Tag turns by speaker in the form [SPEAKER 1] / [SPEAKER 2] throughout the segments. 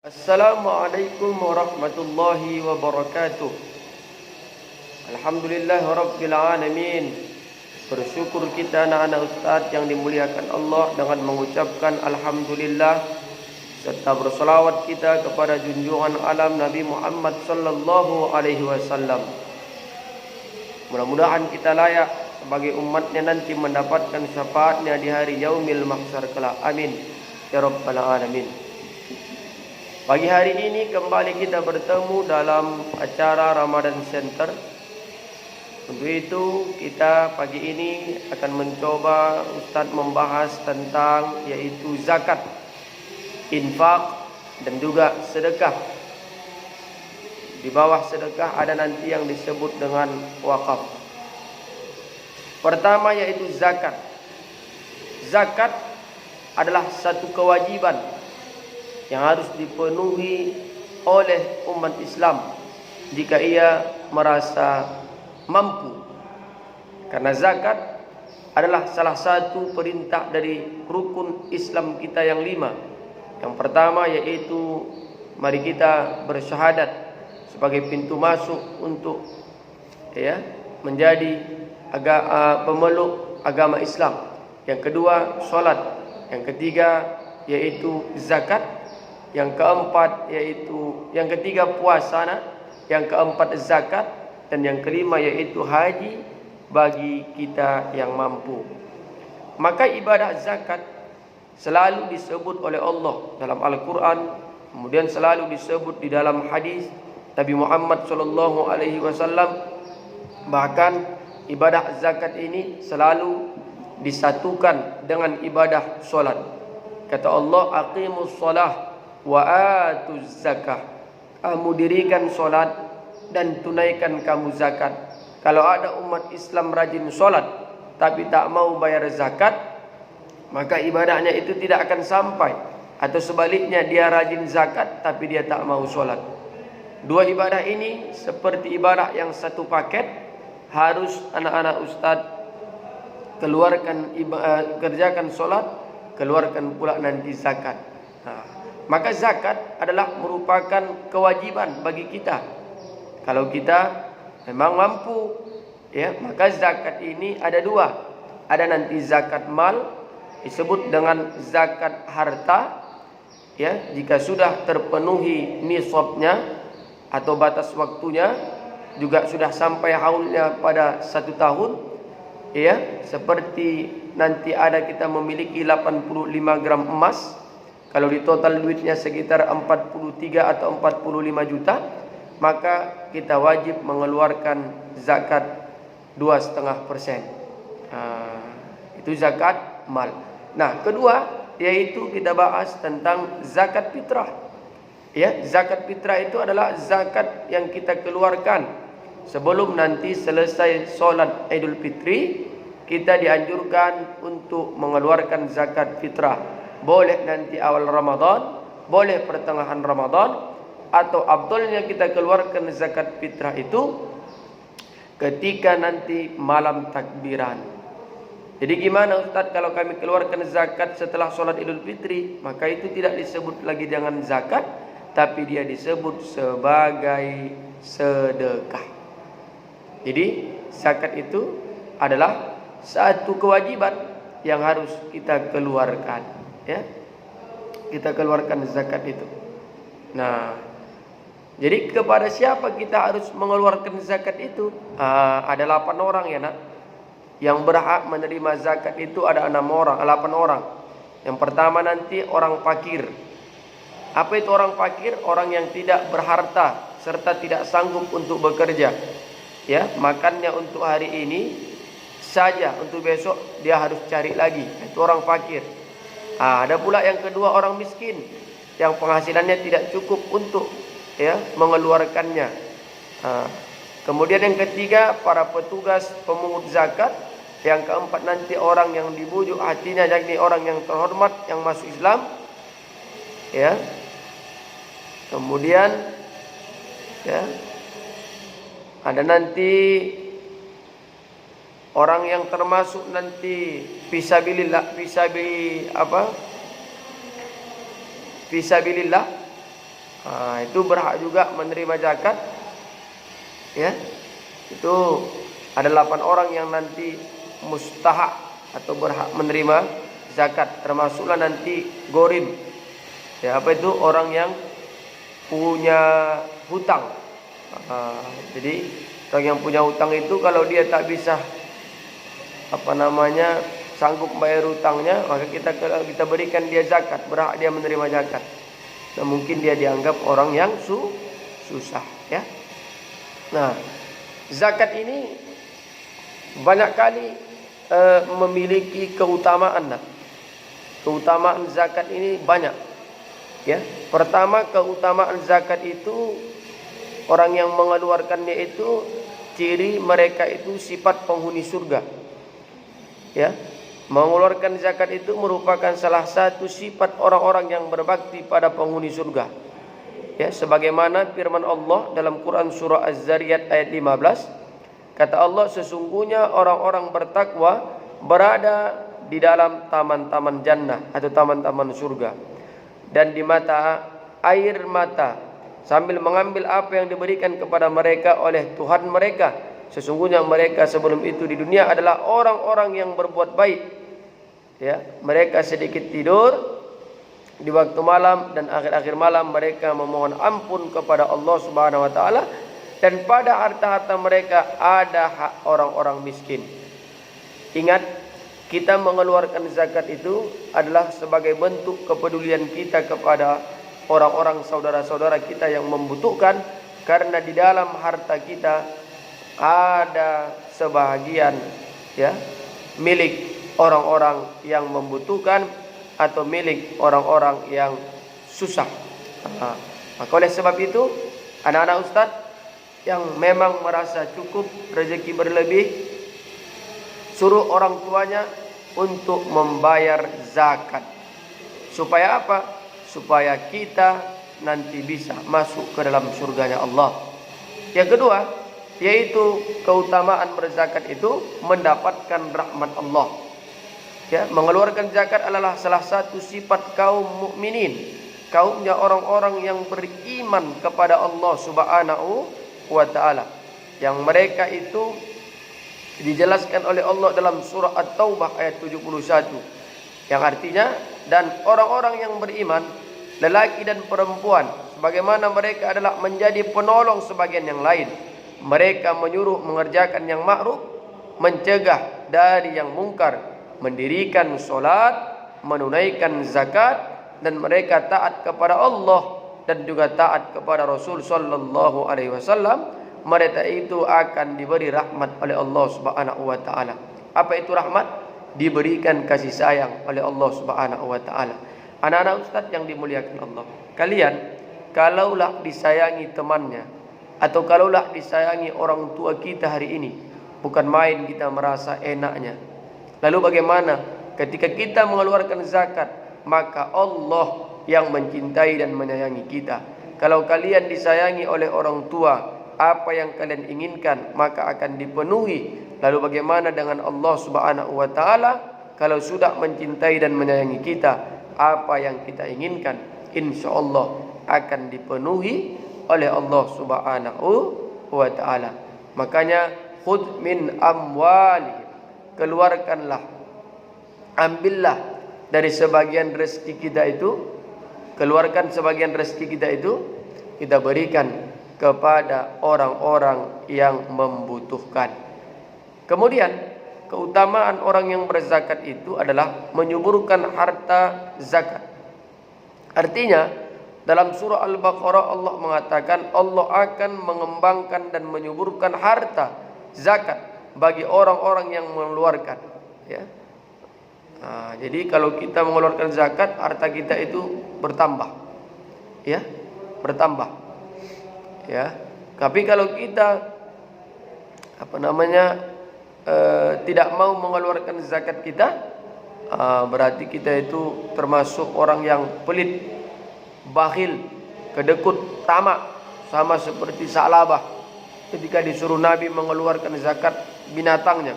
[SPEAKER 1] Assalamualaikum warahmatullahi wabarakatuh. Alhamdulillah rabbil alamin. Bersyukur kita anak-anak ustaz yang dimuliakan Allah dengan mengucapkan alhamdulillah serta berselawat kita kepada junjungan alam Nabi Muhammad sallallahu alaihi wasallam. Mudah-mudahan kita layak sebagai umatnya nanti mendapatkan syafaatnya di hari yaumil mahsyar kelak. Amin ya rabbal alamin. Pagi hari ini kembali kita bertemu dalam acara Ramadan Center. Untuk itu kita pagi ini akan mencoba Ustaz membahas tentang yaitu zakat, infak dan juga sedekah. Di bawah sedekah ada nanti yang disebut dengan wakaf. Pertama yaitu zakat. Zakat adalah satu kewajiban yang harus dipenuhi oleh umat Islam jika ia merasa mampu. Karena zakat adalah salah satu perintah dari rukun Islam kita yang 5. Yang pertama yaitu mari kita bersyahadat sebagai pintu masuk untuk menjadi pemeluk agama Islam. Yang kedua salat, yang ketiga yaitu zakat, yang keempat yaitu yang ketiga puasa, yang keempat zakat, dan yang kelima yaitu haji bagi kita yang mampu. Maka ibadah zakat selalu disebut oleh Allah dalam Al-Quran, kemudian selalu disebut di dalam hadis Nabi Muhammad SAW. Bahkan ibadah zakat ini selalu disatukan dengan ibadah solat. Kata Allah, aqimus solah wa atuz zakah. Kamu dirikan solat dan tunaikan kamu zakat. Kalau ada umat Islam rajin solat tapi tak mau bayar zakat, maka ibadahnya itu tidak akan sampai. Atau sebaliknya, dia rajin zakat tapi dia tak mau solat. Dua ibadah ini seperti ibadah yang satu paket. Harus anak-anak ustaz kerjakan solat, keluarkan pula nanti zakat. Maka zakat adalah merupakan kewajiban bagi kita. Kalau kita memang mampu, maka zakat ini ada dua. Ada nanti zakat mal, disebut dengan zakat harta. Jika sudah terpenuhi nisabnya atau batas waktunya, juga sudah sampai haulnya pada 1 tahun. Seperti nanti ada kita memiliki 85 gram emas. Kalau di total duitnya sekitar 43 atau 45 juta, maka kita wajib mengeluarkan zakat 2,5%. Itu zakat mal. Nah, kedua yaitu kita bahas tentang zakat fitrah. Zakat fitrah itu adalah zakat yang kita keluarkan sebelum nanti selesai solat Idul Fitri. Kita dianjurkan untuk mengeluarkan zakat fitrah. Boleh nanti awal Ramadan, boleh pertengahan Ramadan, atau afdalnya kita keluarkan zakat fitrah itu ketika nanti malam takbiran. Jadi gimana Ustaz kalau kami keluarkan zakat setelah sholat Idul Fitri? Maka itu tidak disebut lagi dengan zakat, tapi dia disebut sebagai sedekah. Jadi zakat itu adalah satu kewajiban yang harus kita keluarkan. Kita keluarkan zakat itu. Nah, jadi kepada siapa kita harus mengeluarkan zakat itu? Ada 8 orang nak. Yang berhak menerima zakat itu ada 8 orang. Yang pertama nanti orang fakir. Apa itu orang fakir? Orang yang tidak berharta serta tidak sanggup untuk bekerja. Makannya untuk hari ini saja, untuk besok dia harus cari lagi. Itu orang fakir. Ada pula yang kedua orang miskin, yang penghasilannya tidak cukup untuk mengeluarkannya. Kemudian yang ketiga para petugas pemungut zakat. Yang keempat nanti orang yang dibujuk hatinya, yakni orang yang terhormat yang masuk Islam. Kemudian ada nanti orang yang termasuk nanti fisabilillah, Itu berhak juga menerima zakat. Ya, itu ada 8 orang yang nanti mustahak atau berhak menerima zakat, termasuklah nanti gorim. Ya, apa itu? Orang yang punya hutang. Jadi orang yang punya hutang itu kalau dia tak bisa sanggup bayar hutangnya, maka kita berikan dia zakat, berhak dia menerima zakat. Nah, mungkin dia dianggap orang yang susah, ya. Nah, zakat ini banyak kali memiliki keutamaan. Keutamaan zakat ini banyak, ya. Pertama, keutamaan zakat itu orang yang mengeluarkannya itu ciri mereka itu sifat penghuni surga. Ya, mengeluarkan zakat itu merupakan salah satu sifat orang-orang yang berbakti pada penghuni surga. Ya, sebagaimana firman Allah dalam Quran surah Az-Zariyat ayat 15, kata Allah, sesungguhnya orang-orang bertakwa berada di dalam taman-taman jannah atau taman-taman surga, dan di mata air mata sambil mengambil apa yang diberikan kepada mereka oleh Tuhan mereka. Sesungguhnya mereka sebelum itu di dunia adalah orang-orang yang berbuat baik. Ya, mereka sedikit tidur di waktu malam dan akhir-akhir malam mereka memohon ampun kepada Allah Subhanahu wa taala, dan pada harta-harta mereka ada hak orang-orang miskin. Ingat, kita mengeluarkan zakat itu adalah sebagai bentuk kepedulian kita kepada orang-orang saudara-saudara kita yang membutuhkan, karena di dalam harta kita ada sebahagian, ya, milik orang-orang yang membutuhkan atau milik orang-orang yang susah. Maka oleh sebab itu, anak-anak ustadz yang memang merasa cukup rezeki berlebih, suruh orang tuanya untuk membayar zakat. Supaya apa? Supaya kita nanti bisa masuk ke dalam surganya Allah. Yang kedua, yaitu keutamaan berzakat itu mendapatkan rahmat Allah. Ya, mengeluarkan zakat adalah salah satu sifat kaum mukminin, kaumnya orang-orang yang beriman kepada Allah Subhanahu wa taala, yang mereka itu dijelaskan oleh Allah dalam surah At-Taubah ayat 71, yang artinya, dan orang-orang yang beriman, lelaki dan perempuan, sebagaimana mereka adalah menjadi penolong sebagian yang lain. Mereka menyuruh mengerjakan yang ma'ruf, mencegah dari yang mungkar, mendirikan solat, menunaikan zakat, dan mereka taat kepada Allah dan juga taat kepada Rasul sallallahu alaihi wasallam. Mereka itu akan diberi rahmat oleh Allah Subhanahu wa taala. Apa itu rahmat? Diberikan kasih sayang oleh Allah Subhanahu wa taala. Anak-anak ustaz yang dimuliakan Allah, kalian kalaulah disayangi temannya atau kalaulah disayangi orang tua kita hari ini, bukan main kita merasa enaknya. Lalu bagaimana ketika kita mengeluarkan zakat? Maka Allah yang mencintai dan menyayangi kita. Kalau kalian disayangi oleh orang tua, apa yang kalian inginkan maka akan dipenuhi. Lalu bagaimana dengan Allah Subhanahu wa taala? Kalau sudah mencintai dan menyayangi kita, apa yang kita inginkan insyaallah akan dipenuhi oleh Allah Subhanahu wa taala. Makanya khudh min amwalihim, keluarkanlah, ambillah dari sebagian rezeki kita itu, keluarkan sebagian rezeki kita itu, kita berikan kepada orang-orang yang membutuhkan. Kemudian keutamaan orang yang berzakat itu adalah menyuburkan harta zakat. Artinya dalam surah Al-Baqarah Allah mengatakan Allah akan mengembangkan dan menyuburkan harta zakat bagi orang-orang yang mengeluarkan. Ya. Jadi kalau kita mengeluarkan zakat, harta kita itu bertambah, ya, bertambah. Ya. Tapi kalau kita tidak mau mengeluarkan zakat kita, berarti kita itu termasuk orang yang pelit, bakhil, kedekut, tamak, sama seperti Sa'labah ketika disuruh Nabi mengeluarkan zakat binatangnya,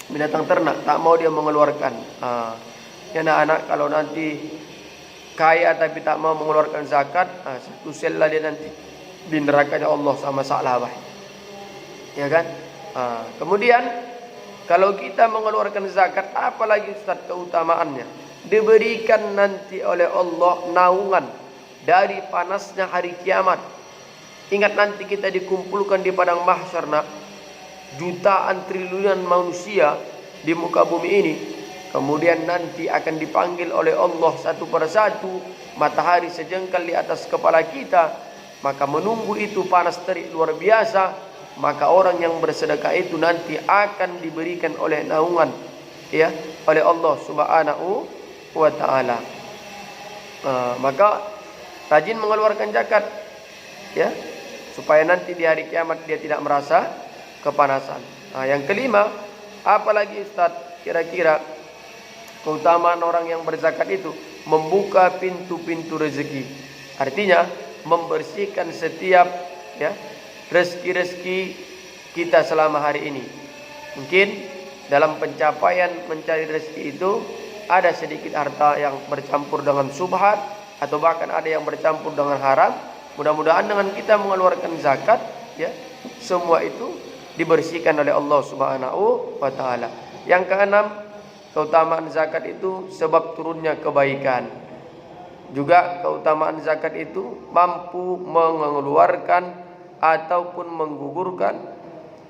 [SPEAKER 1] binatang ternak, tak mau dia mengeluarkan. Ya anak-anak, kalau nanti kaya tapi tak mau mengeluarkan zakat, satu sel lah dia nanti di nerakanya Allah sama Sa'labah. Ya kan? Kemudian kalau kita mengeluarkan zakat, apalagi Ustaz keutamaannya, diberikan nanti oleh Allah naungan dari panasnya hari kiamat. Ingat nanti kita dikumpulkan di padang mahsyar, nak, jutaan triliunan manusia di muka bumi ini. Kemudian nanti akan dipanggil oleh Allah satu persatu, matahari sejengkal di atas kepala kita. Maka menunggu itu panas terik luar biasa. Maka orang yang bersedekah itu nanti akan diberikan oleh naungan, ya, oleh Allah Subhanahu wa ta'ala. Maka rajin mengeluarkan zakat, ya, supaya nanti di hari kiamat dia tidak merasa kepanasan. Yang kelima, apalagi Ustaz kira-kira keutamaan orang yang berzakat itu? Membuka pintu-pintu rezeki. Artinya membersihkan setiap, ya, rezeki-rezeki kita selama hari ini. Mungkin dalam pencapaian mencari rezeki itu ada sedikit harta yang bercampur dengan subhat, atau bahkan ada yang bercampur dengan haram. Mudah-mudahan dengan kita mengeluarkan zakat, ya, semua itu dibersihkan oleh Allah Subhanahu wa ta'ala. Yang keenam, keutamaan zakat itu sebab turunnya kebaikan. Juga keutamaan zakat itu mampu mengeluarkan ataupun menggugurkan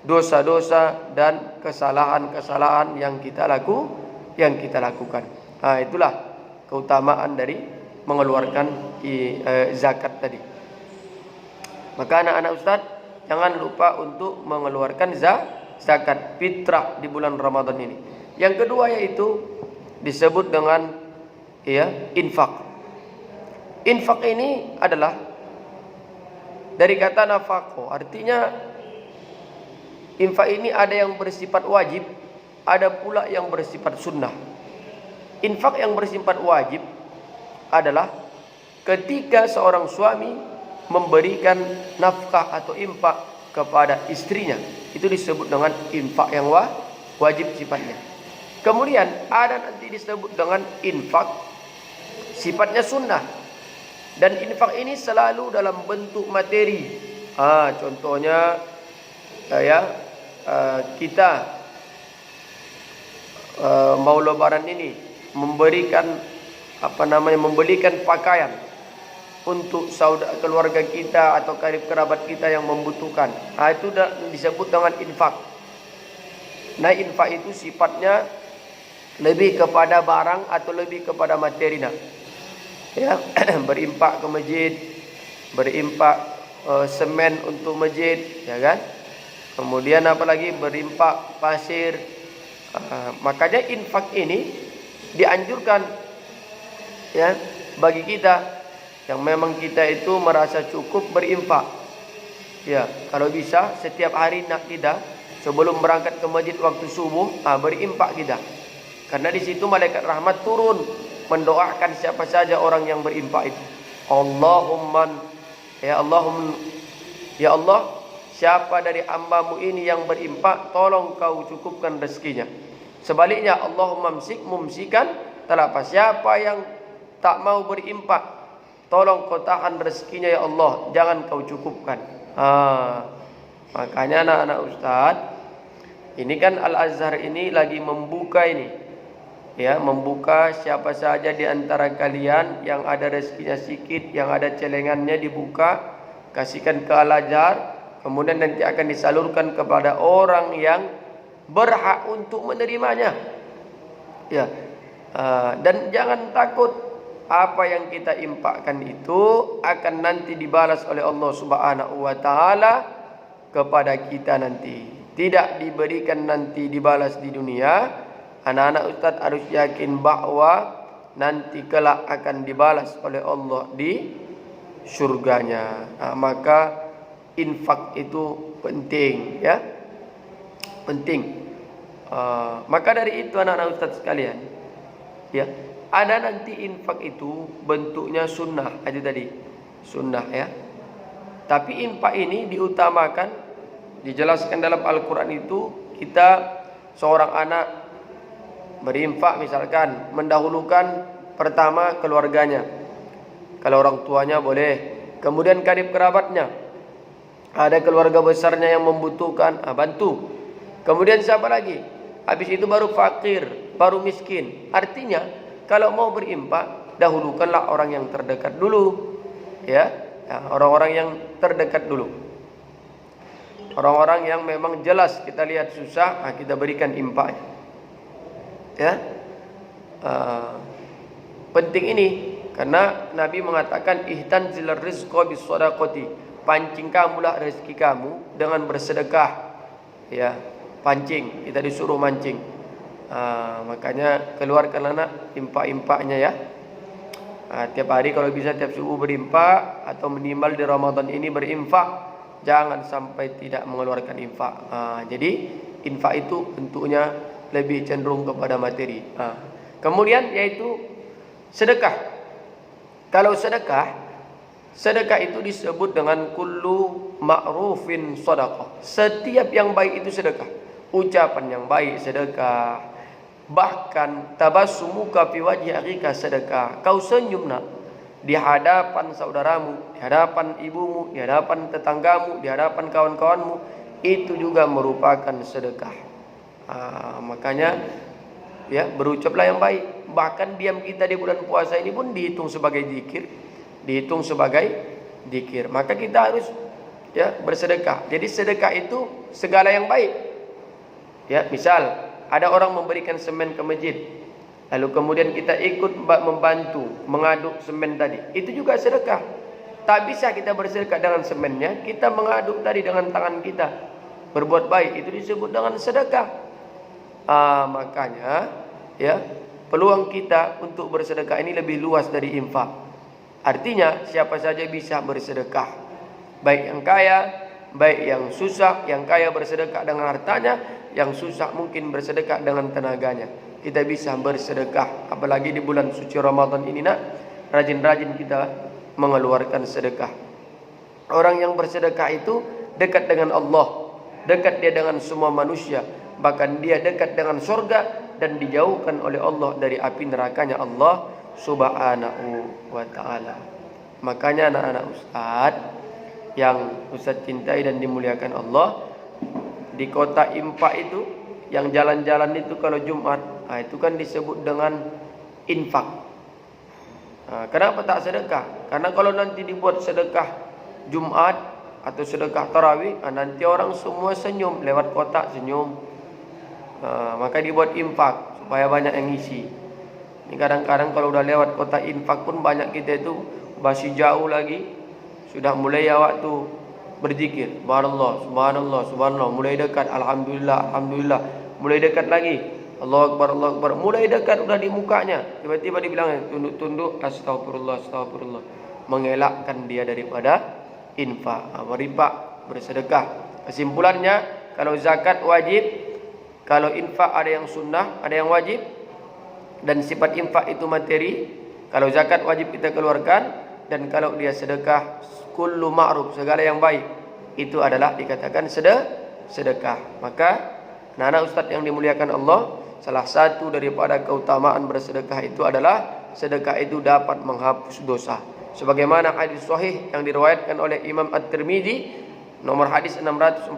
[SPEAKER 1] dosa-dosa dan kesalahan-kesalahan yang kita lakukan. Itulah keutamaan dari mengeluarkan zakat tadi. Maka anak-anak Ustaz, jangan lupa untuk mengeluarkan zakat fitrah di bulan Ramadan ini. Yang kedua yaitu disebut dengan, ya, infak. Infak ini adalah dari kata nafaqo, artinya infak ini ada yang bersifat wajib, ada pula yang bersifat sunnah. Infak yang bersifat wajib adalah ketika seorang suami memberikan nafkah atau infak kepada istrinya, itu disebut dengan infak yang wajib sifatnya. Kemudian ada nanti disebut dengan infak sifatnya sunnah. Dan infak ini selalu dalam bentuk materi. Contohnya, kita mau lebaran ini memberikan membelikan pakaian untuk saudara keluarga kita atau karib kerabat kita yang membutuhkan. Itu disebut dengan infak. Nah, infak itu sifatnya lebih kepada barang atau lebih kepada materi, nak. Ya, berimpak ke masjid, berimpak semen untuk masjid, ya kan? Kemudian apalagi berimpak pasir. Makanya infak ini dianjurkan, ya, bagi kita yang memang kita itu merasa cukup berinfak. Ya, kalau bisa setiap hari nak kita sebelum berangkat ke masjid waktu subuh, berimpak kita. Karena di situ malaikat rahmat turun mendoakan siapa saja orang yang berinfak itu. Ya Allah, siapa dari hamba-Mu ini yang berinfak, tolong Kau cukupkan rezekinya. Sebaliknya, Allahumma mumsikan talapa, siapa yang tak mau berinfak, tolong Kau tahan rezekinya ya Allah, jangan Kau cukupkan. Makanya anak-anak Ustaz, ini kan Al-Azhar ini lagi membuka ini, ya, membuka siapa saja di antara kalian yang ada rezekinya sedikit, yang ada celengannya, dibuka, kasihkan ke Al-Azhar, kemudian nanti akan disalurkan kepada orang yang berhak untuk menerimanya. Ya, dan jangan takut, apa yang kita infakkan itu akan nanti dibalas oleh Allah Subhanahu wa ta'ala kepada kita nanti. Tidak diberikan nanti dibalas di dunia. Anak-anak Ustaz harus yakin bahwa nanti kelak akan dibalas oleh Allah di surganya. Maka infak itu penting, ya, penting. Maka dari itu anak-anak Ustaz sekalian, ya, ada nanti infak itu bentuknya sunnah aja tadi, sunnah, ya. Tapi infak ini diutamakan, dijelaskan dalam Al-Quran itu, kita seorang anak berinfak misalkan mendahulukan pertama keluarganya, Kalau orang tuanya boleh. Kemudian karib kerabatnya, ada keluarga besarnya yang membutuhkan, bantu. Kemudian siapa lagi? Habis itu baru fakir, baru miskin. Artinya kalau mau berinfak, dahulukanlah orang yang terdekat dulu. Ya, orang-orang yang terdekat dulu. Orang-orang yang memang jelas kita lihat susah, kita berikan infaknya. Ya, penting ini karena Nabi mengatakan ihtanzil rizqa bis shadaqati, pancing kamulah rezeki kamu dengan bersedekah. Ya, pancing, kita disuruh mancing. Makanya keluarkan anak infak-infaknya ya. Tiap hari kalau bisa tiap subuh berinfak, atau minimal di Ramadan ini berinfak. Jangan sampai tidak mengeluarkan infak. Jadi infak itu bentuknya lebih cenderung kepada materi. Kemudian yaitu sedekah. Kalau sedekah itu disebut dengan kullu ma'rufin sadaqah. Setiap yang baik itu sedekah. Ucapan yang baik sedekah. Bahkan tabassumuka fi wajhi akhika sedekah. Kau senyum nak di hadapan saudaramu, di hadapan ibumu, di hadapan tetanggamu, di hadapan kawan-kawanmu, itu juga merupakan sedekah. Makanya ya, berucaplah yang baik. Bahkan diam kita di bulan puasa ini pun dihitung sebagai zikir, dihitung sebagai zikir. Maka kita harus ya bersedekah. Jadi sedekah itu segala yang baik. Ya, misal ada orang memberikan semen ke masjid, lalu kemudian kita ikut membantu mengaduk semen tadi, itu juga sedekah. Tak bisa kita bersedekah dengan semennya, kita mengaduk tadi dengan tangan kita, berbuat baik, itu disebut dengan sedekah. Makanya ya, peluang kita untuk bersedekah ini lebih luas dari infak. Artinya siapa saja bisa bersedekah, baik yang kaya, baik yang susah. Yang kaya bersedekah dengan hartanya, yang susah mungkin bersedekah dengan tenaganya. Kita bisa bersedekah, apalagi di bulan suci Ramadan ini nak, rajin-rajin kita mengeluarkan sedekah. Orang yang bersedekah itu dekat dengan Allah, dekat dia dengan semua manusia, bahkan dia dekat dengan surga dan dijauhkan oleh Allah dari api nerakanya Allah subhanahu wa ta'ala. Makanya anak-anak Ustaz yang Ustaz cintai dan dimuliakan Allah, di kota infak itu, yang jalan-jalan itu kalau Jumat, itu kan disebut dengan infak. Kenapa tak sedekah? Karena kalau nanti dibuat sedekah Jumat atau sedekah tarawih, nanti orang semua senyum, lewat kota senyum. Maka dibuat infak supaya banyak yang ngisi. Ini kadang-kadang kalau udah lewat kota infak pun banyak kita itu masih jauh lagi, sudah mulai awak tu berzikir, subhanallah, subhanallah, subhanallah, mulai dekat, alhamdulillah, alhamdulillah, mulai dekat lagi, Allahu akbar, Allahu akbar, mulai dekat udah di mukanya, tiba-tiba dibilang tunduk-tunduk, astagfirullah, astagfirullah, mengelakkan dia daripada infak, berinfak, bersedekah. Kesimpulannya, kalau zakat wajib, kalau infak ada yang sunnah, ada yang wajib. Dan sifat infak itu materi. Kalau zakat wajib kita keluarkan. Dan kalau dia sedekah, kullu ma'ruf, segala yang baik, itu adalah dikatakan sedekah. Maka anak-anak Ustaz yang dimuliakan Allah, salah satu daripada keutamaan bersedekah itu adalah sedekah itu dapat menghapus dosa. Sebagaimana hadis sahih yang diriwayatkan oleh Imam At-Tirmidzi, nomor hadis 614.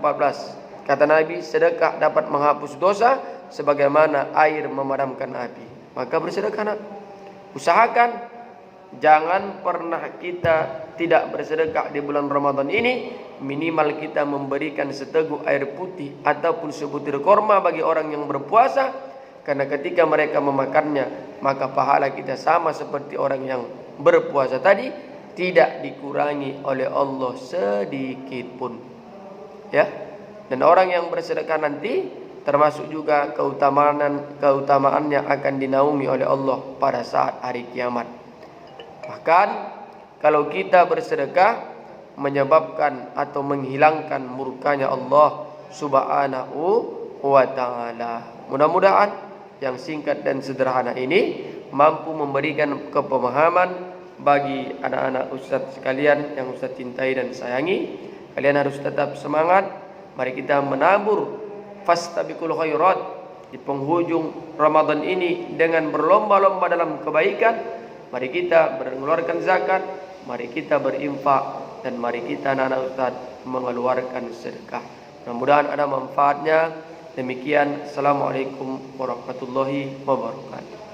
[SPEAKER 1] Kata Nabi, sedekah dapat menghapus dosa sebagaimana air memadamkan api. Maka bersedekah nak. Usahakan jangan pernah kita tidak bersedekah di bulan Ramadan ini. Minimal kita memberikan seteguk air putih ataupun sebutir korma bagi orang yang berpuasa. Karena ketika mereka memakannya, maka pahala kita sama seperti orang yang berpuasa tadi, tidak dikurangi oleh Allah sedikit pun. Ya. Dan orang yang bersedekah nanti termasuk juga keutamaannya akan dinaungi oleh Allah pada saat hari kiamat. Bahkan kalau kita bersedekah menyebabkan atau menghilangkan murkanya Allah subhanahu wa ta'ala. Mudah-mudahan yang singkat dan sederhana ini mampu memberikan kepemahaman bagi anak-anak Ustaz sekalian yang Ustaz cintai dan sayangi. Kalian harus tetap semangat. Mari kita menabur fastabiqul khairat di penghujung Ramadan ini dengan berlomba-lomba dalam kebaikan. Mari kita mengeluarkan zakat, mari kita berinfak, dan mari kita anak Ustaz mengeluarkan sedekah. Mudah-mudahan ada manfaatnya. Demikian, Assalamualaikum warahmatullahi wabarakatuh.